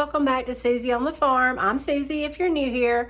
welcome back to Susie on the Farm. I'm Susie if you're new here.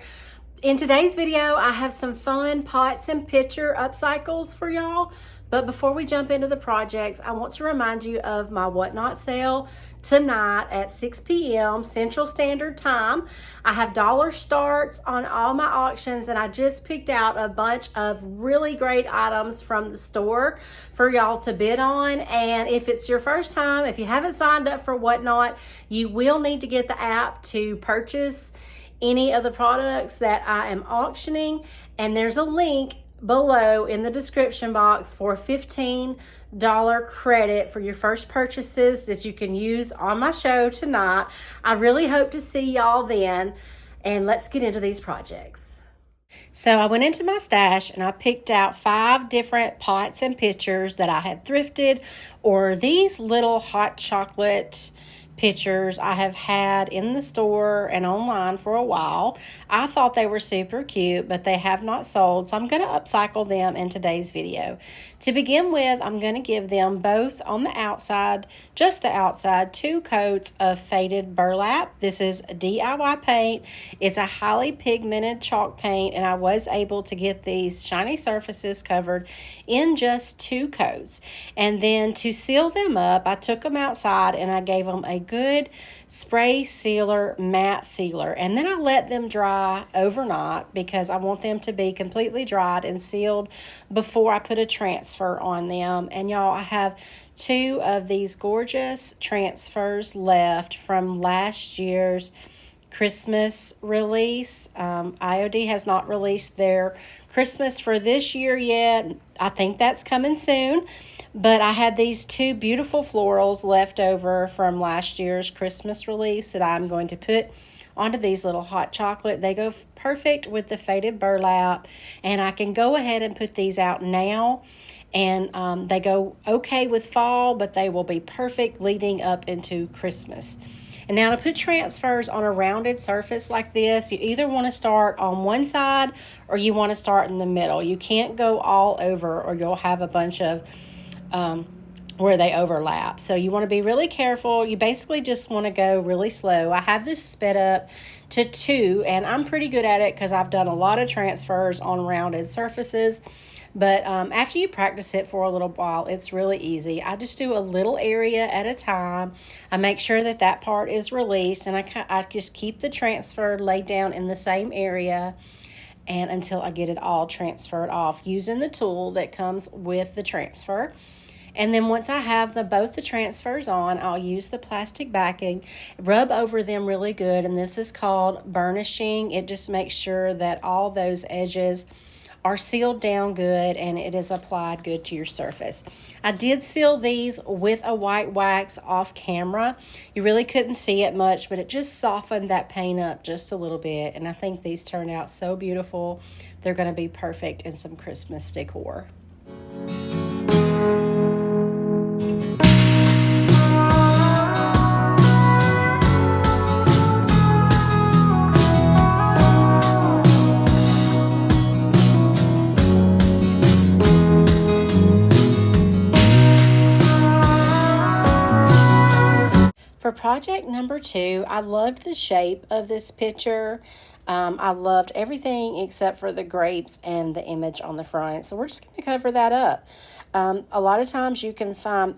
In today's video, I have some fun pots and pitcher upcycles for y'all. But before we jump into the projects, I want to remind you of my Whatnot sale tonight at 6 p.m. Central Standard Time. I have dollar starts on all my auctions, and I just picked out a bunch of really great items from the store for y'all to bid on. And if it's your first time, if you haven't signed up for Whatnot, you will need to get the app to purchase any of the products that I am auctioning, and there's a link below in the description box for a $15 credit for your first purchases that you can use on my show tonight. I really hope to see y'all then, and let's get into these projects. So I went into my stash and I picked out 5 different pots and pitchers that I had thrifted, or these little hot chocolate pitchers I have had in the store and online for a while. I thought they were super cute, but they have not sold, so I'm going to upcycle them in today's video. To begin with, I'm going to give them both on the outside, just the outside, 2 coats of faded burlap. This is DIY paint. It's a highly pigmented chalk paint, and I was able to get these shiny surfaces covered in just 2 coats. And then to seal them up, I took them outside and I gave them a good spray sealer, matte sealer, and then I let them dry overnight because I want them to be completely dried and sealed before I put a transfer on them. And y'all, I have 2 of these gorgeous transfers left from last year's Christmas release. IOD has not released their Christmas for this year yet. I think that's coming soon. But I had these 2 beautiful florals left over from last year's Christmas release that I'm going to put onto these little hot chocolate. They go perfect with the faded burlap, and I can go ahead and put these out now. And they go okay with fall, but they will be perfect leading up into Christmas. And now to put transfers on a rounded surface like this, you either want to start on one side or you want to start in the middle. You can't go all over or you'll have a bunch of where they overlap. So you want to be really careful. You basically just want to go really slow. I have this sped up to 2, and I'm pretty good at it because I've done a lot of transfers on rounded surfaces. But after you practice it for a little while, it's really easy. I just do a little area at a time. I make sure that that part is released, and I just keep the transfer laid down in the same area and until I get it all transferred off using the tool that comes with the transfer. And then once I have both the transfers on, I'll use the plastic backing, rub over them really good, and this is called burnishing. It just makes sure that all those edges are sealed down good and it is applied good to your surface. I did seal these with a white wax off camera. You really couldn't see it much, but it just softened that paint up just a little bit, and I think these turned out so beautiful. They're going to be perfect in some Christmas decor. For project number 2, I loved the shape of this picture. I loved everything except for the grapes and the image on the front. So we're just going to cover that up. A lot of times you can find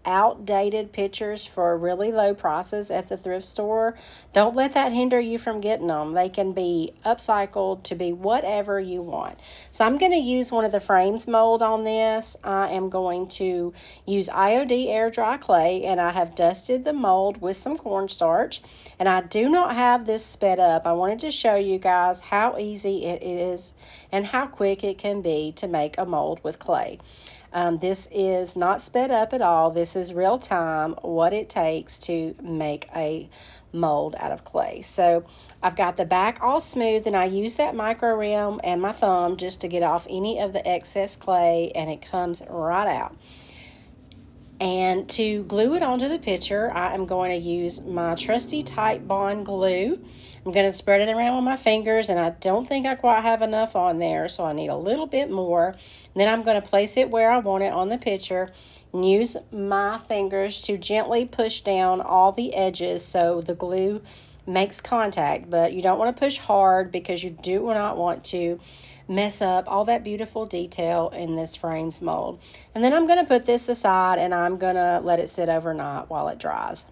outdated pictures for really low prices at the thrift store. Don't let that hinder you from getting them. They can be upcycled to be whatever you want. So I'm going to use one of the frames mold on this. I am going to use IOD air dry clay, and I have dusted the mold with some cornstarch, and I do not have this sped up. I wanted to show you guys how easy it is and how quick it can be to make a mold with clay. This is not sped up at all. This is real time, what it takes to make a mold out of clay. So I've got the back all smooth, and I use that micro rim and my thumb just to get off any of the excess clay, and it comes right out. And to glue it onto the picture, I am going to use my trusty Tight Bond glue. I'm going to spread it around with my fingers, and I don't think I quite have enough on there, so I need a little bit more. And then I'm going to place it where I want it on the picture and use my fingers to gently push down all the edges so the glue makes contact, but you don't want to push hard because you do not want to mess up all that beautiful detail in this frame's mold. And then I'm going to put this aside and I'm going to let it sit overnight while it dries.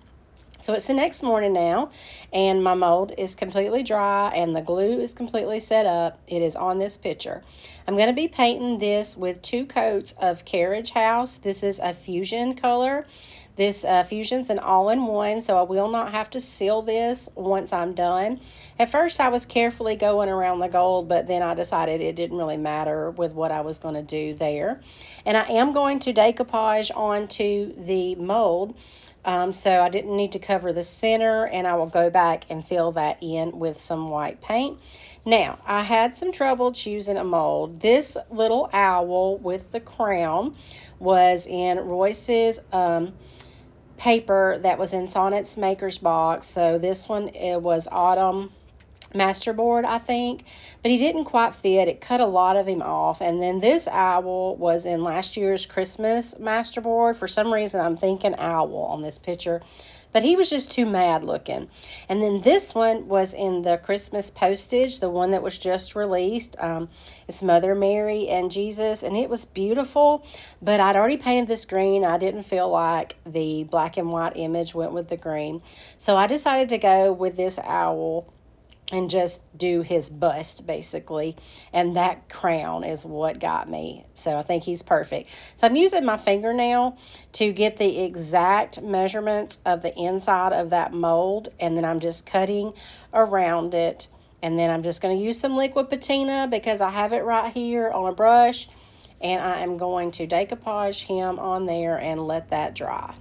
So it's the next morning now, and my mold is completely dry and the glue is completely set up. It is on this picture. I'm going to be painting this with 2 coats of Carriage House. This is a fusion color. This fusion's an all-in-one, so I will not have to seal this once I'm done. At first, I was carefully going around the gold, but then I decided it didn't really matter with what I was going to do there. And I am going to decoupage onto the mold. So I didn't need to cover the center, and I will go back and fill that in with some white paint. Now, I had some trouble choosing a mold. This little owl with the crown was in Royce's paper that was in Sonnet's Maker's Box. So this one, it was Autumn Masterboard, I think, but he didn't quite fit. It cut a lot of him off. And then this owl was in last year's Christmas Masterboard. For some reason, I'm thinking owl on this picture, but he was just too mad looking. And then this one was in the Christmas Postage, the one that was just released. It's Mother Mary and Jesus, and it was beautiful, but I'd already painted this green. I didn't feel like the black and white image went with the green, so I decided to go with this owl and just do his bust basically, and that crown is what got me. So I think he's perfect. So I'm using my fingernail to get the exact measurements of the inside of that mold, and then I'm just cutting around it, and then I'm just going to use some liquid patina because I have it right here on a brush, and I am going to decoupage him on there and let that dry.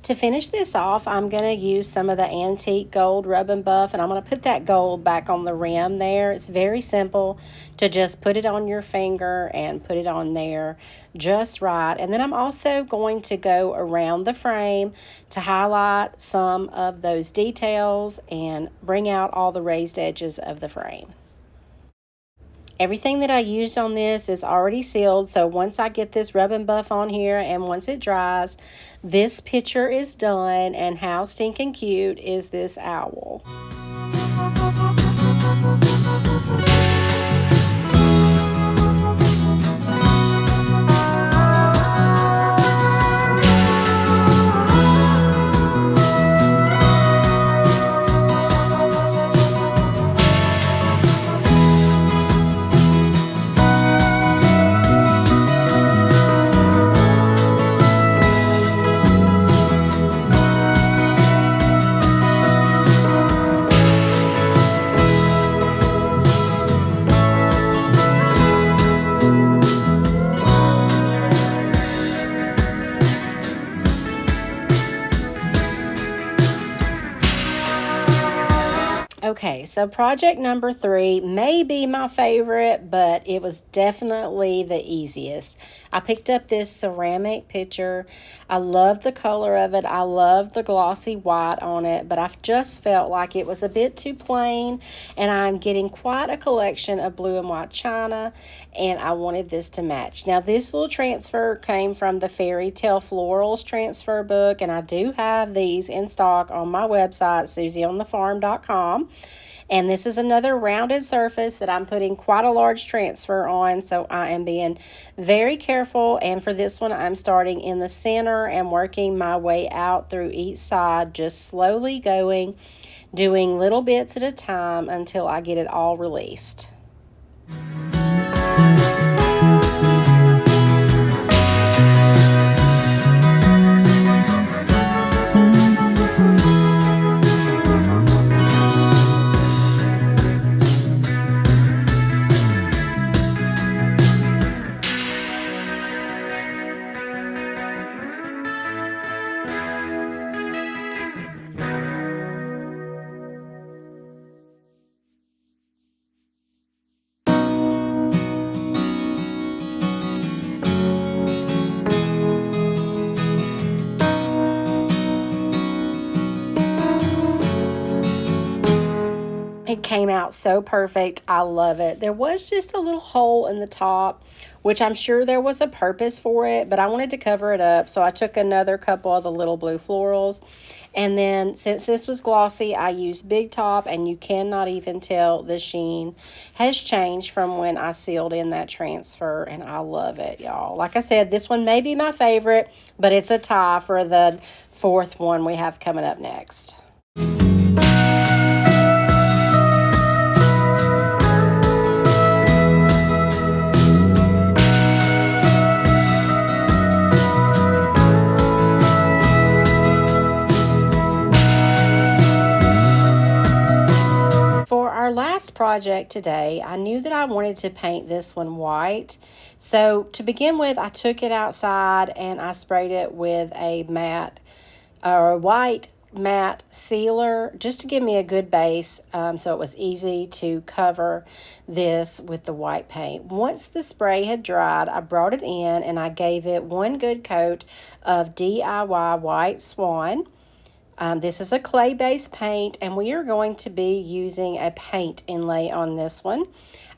To finish this off, I'm going to use some of the antique gold rub and buff, and I'm going to put that gold back on the rim there. It's very simple to just put it on your finger and put it on there just right. And then I'm also going to go around the frame to highlight some of those details and bring out all the raised edges of the frame. Everything that I used on this is already sealed, so once I get this rub and buff on here and once it dries, this picture is done. And how stinking cute is this owl? Okay, so project number 3 may be my favorite, but it was definitely the easiest. I picked up this ceramic pitcher. I love the color of it. I love the glossy white on it, but I've just felt like it was a bit too plain, and I'm getting quite a collection of blue and white china, and I wanted this to match. Now, this little transfer came from the Fairy Tale Florals transfer book, and I do have these in stock on my website, susieonthefarm.com. And this is another rounded surface that I'm putting quite a large transfer on, so I am being very careful. And for this one, I'm starting in the center and working my way out through each side, just slowly going, doing little bits at a time until I get it all released. It came out so perfect. I love it. There was just a little hole in the top, which I'm sure there was a purpose for it, but I wanted to cover it up. So I took another couple of the little blue florals. And then since this was glossy, I used Big Top, and you cannot even tell the sheen has changed from when I sealed in that transfer, and I love it, y'all. Like I said, this one may be my favorite, but it's a tie for the fourth one we have coming up next. Our last project today, I knew that I wanted to paint this one white. So to begin with, I took it outside and I sprayed it with a matte or a white matte sealer just to give me a good base, so it was easy to cover this with the white paint. Once the spray had dried, I brought it in and I gave it one good coat of DIY White Swan. This is a clay-based paint, and we are going to be using a paint inlay on this one.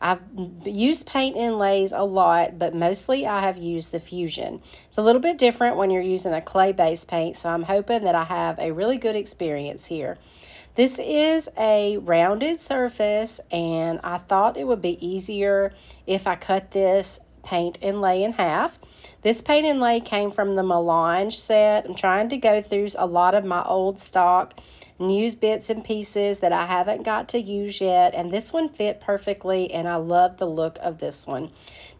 I've used paint inlays a lot, but mostly I have used the Fusion. It's a little bit different when you're using a clay-based paint, so I'm hoping that I have a really good experience here. This is a rounded surface, and I thought it would be easier if I cut this paint inlay in half. This paint inlay came from the Melange set. I'm trying to go through a lot of my old stock and use bits and pieces that I haven't got to use yet, and this one fit perfectly, and I love the look of this one.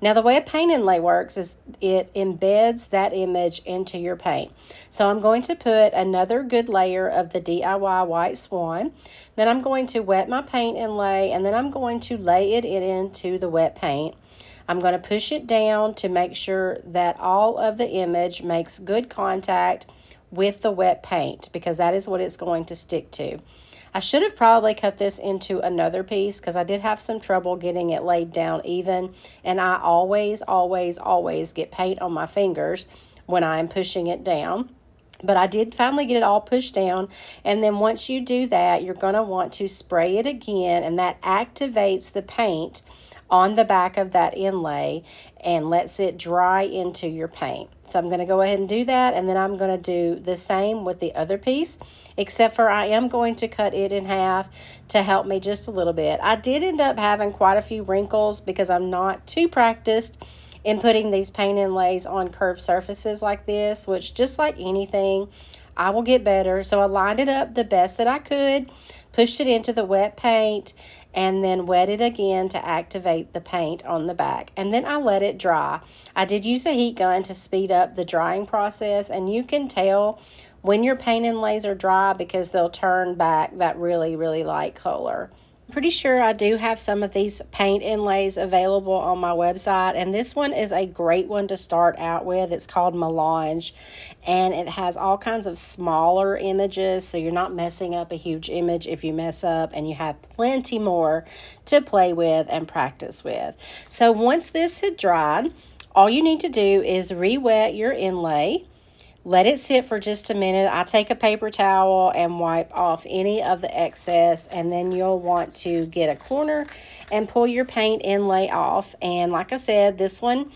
Now, the way a paint inlay works is it embeds that image into your paint. So I'm going to put another good layer of the DIY White Swan. Then I'm going to wet my paint inlay, and then I'm going to lay it into the wet paint. I'm going to push it down to make sure that all of the image makes good contact with the wet paint, because that is what it's going to stick to. I should have probably cut this into another piece because I did have some trouble getting it laid down even, and I always get paint on my fingers when I'm pushing it down. But I did finally get it all pushed down, and then once you do that, you're going to want to spray it again, and that activates the paint on the back of that inlay and lets it dry into your paint. So I'm going to go ahead and do that, and then I'm going to do the same with the other piece, except for I am going to cut it in half to help me just a little bit. I did end up having quite a few wrinkles because I'm not too practiced in putting these paint inlays on curved surfaces like this, which, just like anything, I will get better. So I lined it up the best that I could, pushed it into the wet paint, and then wet it again to activate the paint on the back. And then I let it dry. I did use a heat gun to speed up the drying process, and you can tell when your paint inlays are dry because they'll turn back that really light color. Pretty sure I do have some of these paint inlays available on my website, and this one is a great one to start out with. It's called Melange, and it has all kinds of smaller images, so you're not messing up a huge image if you mess up, and you have plenty more to play with and practice with. So once this had dried, all you need to do is re-wet your inlay. Let it sit for just a minute. I take a paper towel and wipe off any of the excess, and then you'll want to get a corner and pull your paint inlay off. And like I said, this one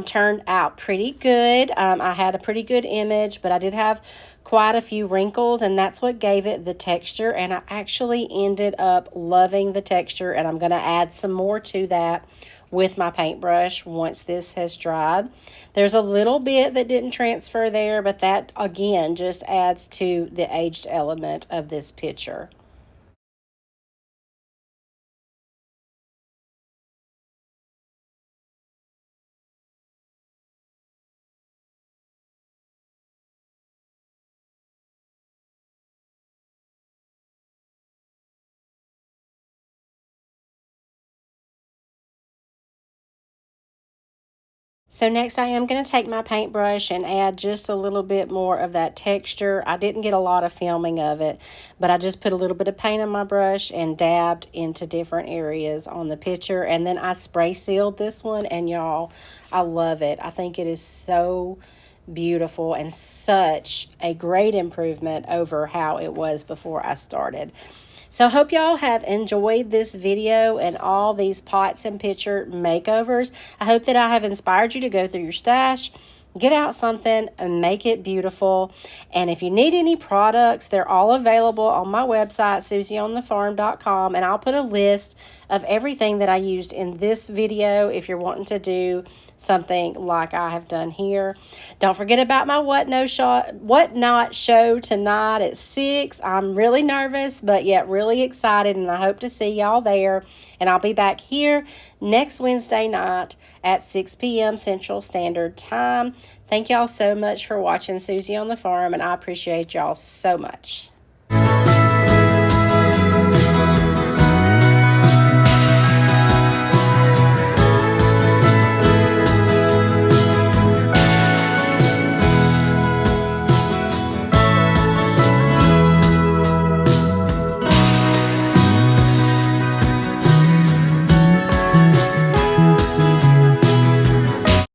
turned out pretty good. I had a pretty good image, but I did have quite a few wrinkles, and that's what gave it the texture, and I actually ended up loving the texture, and I'm going to add some more to that with my paintbrush once this has dried. There's a little bit that didn't transfer there, but that again just adds to the aged element of this picture. So next I am going to take my paintbrush and add just a little bit more of that texture. I didn't get a lot of filming of it, but I just put a little bit of paint on my brush and dabbed into different areas on the picture. And then I spray sealed this one, and y'all, I love it. I think it is so beautiful and such a great improvement over how it was before I started. So hope y'all have enjoyed this video and all these pots and pitcher makeovers. I hope that I have inspired you to go through your stash, get out something and make it beautiful. And if you need any products, they're all available on my website, susieonthefarm.com, and I'll put a list of everything that I used in this video if you're wanting to do something like I have done here. Don't forget about my Whatnot show tonight at 6. I'm really nervous, but yet really excited, and I hope to see y'all there. And I'll be back here next Wednesday night at 6 p.m. Central Standard Time. Thank y'all so much for watching Susie on the Farm, and I appreciate y'all so much.